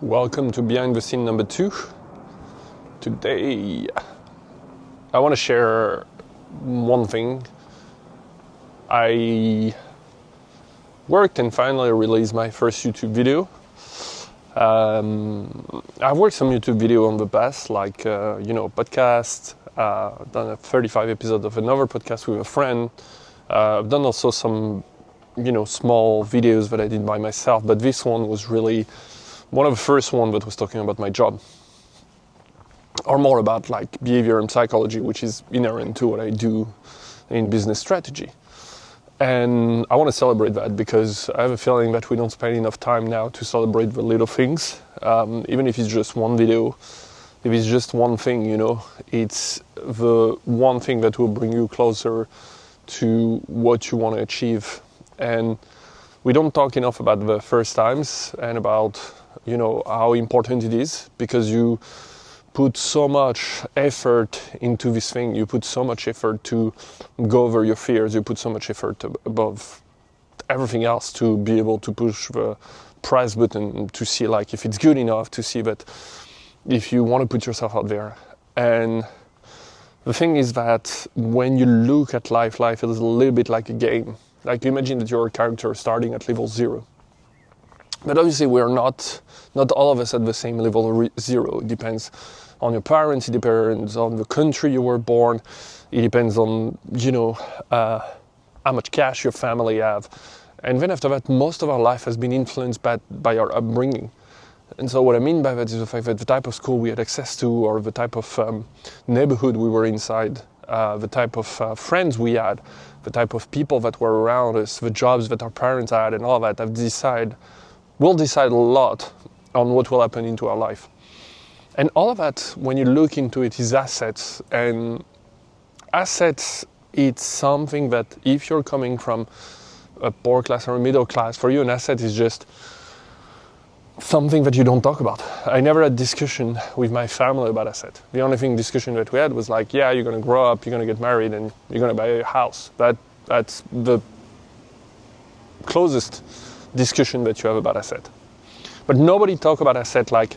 Welcome to Behind the Scene number 2. Today, I want to share one thing. I worked and finally released my first YouTube video. I've worked some YouTube video in the past, like, podcast. I've done a 35 episode of another podcast with a friend. I've done also some, small videos that I did by myself, but this one was really one of the first ones that was talking about my job, or more about like behavior and psychology, which is inherent to what I do in business strategy. And I want to celebrate that because I have a feeling that we don't spend enough time now to celebrate the little things, even if it's just one video, if it's just one thing, it's the one thing that will bring you closer to what you want to achieve. And we don't talk enough about the first times and about how important it is, because you put so much effort into this thing, you put so much effort to go over your fears, you put so much effort above everything else to be able to push the press button, to see like if it's good enough, to see that if you want to put yourself out there. And the thing is that when you look at life is a little bit like a game. Like, imagine that you're a character starting at level 0. But obviously we're not all of us at the same level 0. It depends on your parents, it depends on the country you were born, it depends on, how much cash your family have. And then after that, most of our life has been influenced by our upbringing. And so what I mean by that is the fact that the type of school we had access to, or the type of neighborhood we were inside, the type of friends we had, the type of people that were around us, the jobs that our parents had, and all that will decide a lot on what will happen into our life. And all of that, when you look into it, is assets. And assets, it's something that if you're coming from a poor class or a middle class, for you an asset is just something that you don't talk about. I never had discussion with my family about asset. The only discussion that we had was like, yeah, you're going to grow up, you're going to get married, and you're going to buy a house. That's the closest discussion that you have about asset. But nobody talk about asset like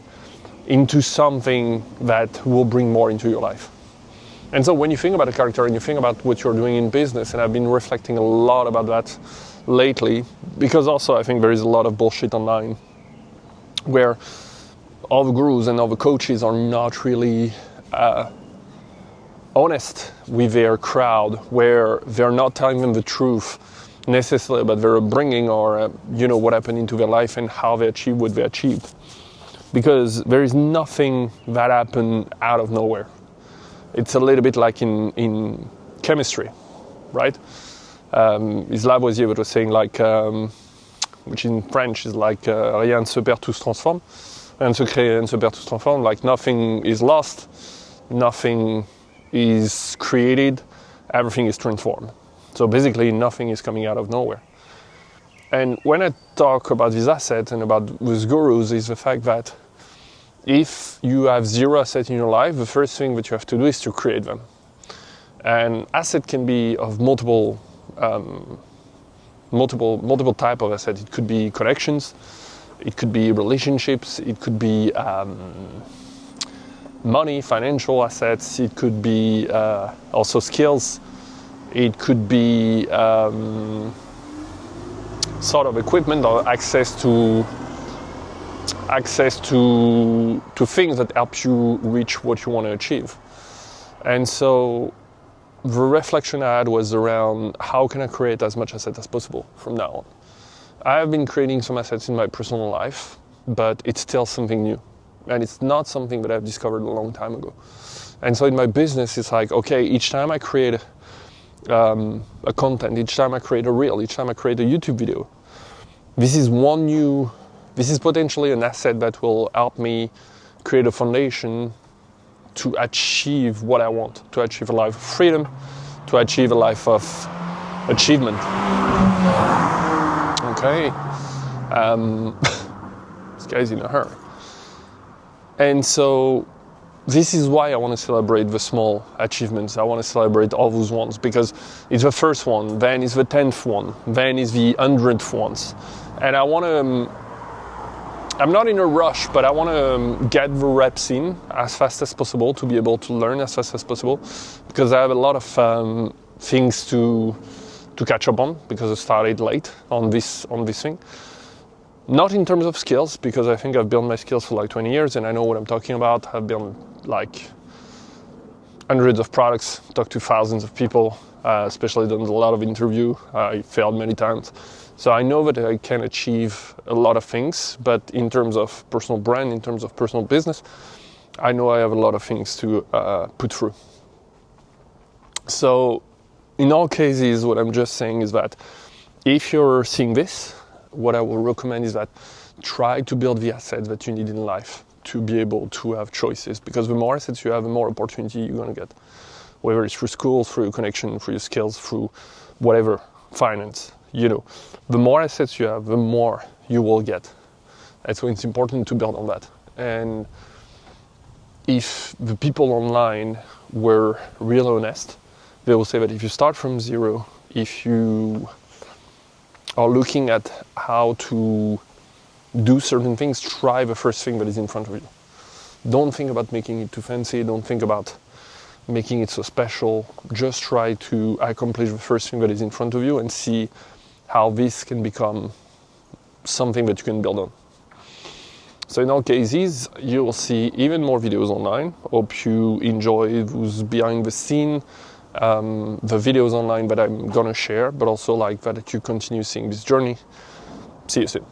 into something that will bring more into your life. And so when you think about a character and you think about what you're doing in business, and I've been reflecting a lot about that lately, because also I think there is a lot of bullshit online where all the gurus and all the coaches are not really honest with their crowd, where they're not telling them the truth necessarily about their upbringing or what happened into their life and how they achieved what they achieved. Because there is nothing that happened out of nowhere. It's a little bit like in chemistry, right? It's Lavoisier that was saying like, which in French is like, rien ne se perd, tout se transforme. Rien ne se crée, rien ne se perd, tout se transforme. Like, nothing is lost, nothing is created, everything is transformed. So basically nothing is coming out of nowhere. And when I talk about these assets and about these gurus, is the fact that if you have 0 asset in your life, the first thing that you have to do is to create them. And asset can be of multiple type of asset. It could be connections, it could be relationships, it could be money, financial assets, it could be also skills, it could be sort of equipment or access to things that help you reach what you want to achieve. And so the reflection I had was around how can I create as much asset as possible from now on. I have been creating some assets in my personal life, but it's still something new. And it's not something that I've discovered a long time ago. And so in my business, it's like, okay, each time I create a content, each time I create a reel, each time I create a YouTube video, this is potentially an asset that will help me create a foundation to achieve what I want, to achieve a life of freedom, to achieve a life of achievement. Okay, this guy's in a hurry. And so this is why I want to celebrate the small achievements. I want to celebrate all those ones, because it's the first one, then it's the 10th one, then it's the 100th ones. And I want to I'm not in a rush, but I want to get the reps in as fast as possible to be able to learn as fast as possible, because I have a lot of things to catch up on, because I started late on this thing. Not in terms of skills, because I think I've built my skills for like 20 years and I know what I'm talking about. I've built like hundreds of products, talked to thousands of people, especially done a lot of interview. I failed many times. So I know that I can achieve a lot of things, but in terms of personal brand, in terms of personal business, I know I have a lot of things to put through. So in all cases, what I'm just saying is that if you're seeing this, what I will recommend is that try to build the assets that you need in life to be able to have choices, because the more assets you have, the more opportunity you're going to get, whether it's through school, through your connection, through your skills, through whatever, finance. The more assets you have, the more you will get. And so it's important to build on that. And if the people online were real honest, they will say that if you start from zero, if you are looking at how to do certain things, try the first thing that is in front of you. Don't think about making it too fancy. Don't think about making it so special. Just try to accomplish the first thing that is in front of you and see how this can become something that you can build on. So in all cases, you will see even more videos online. Hope you enjoy those behind the scene, the videos online that I'm gonna share, but also like that you continue seeing this journey. See you soon.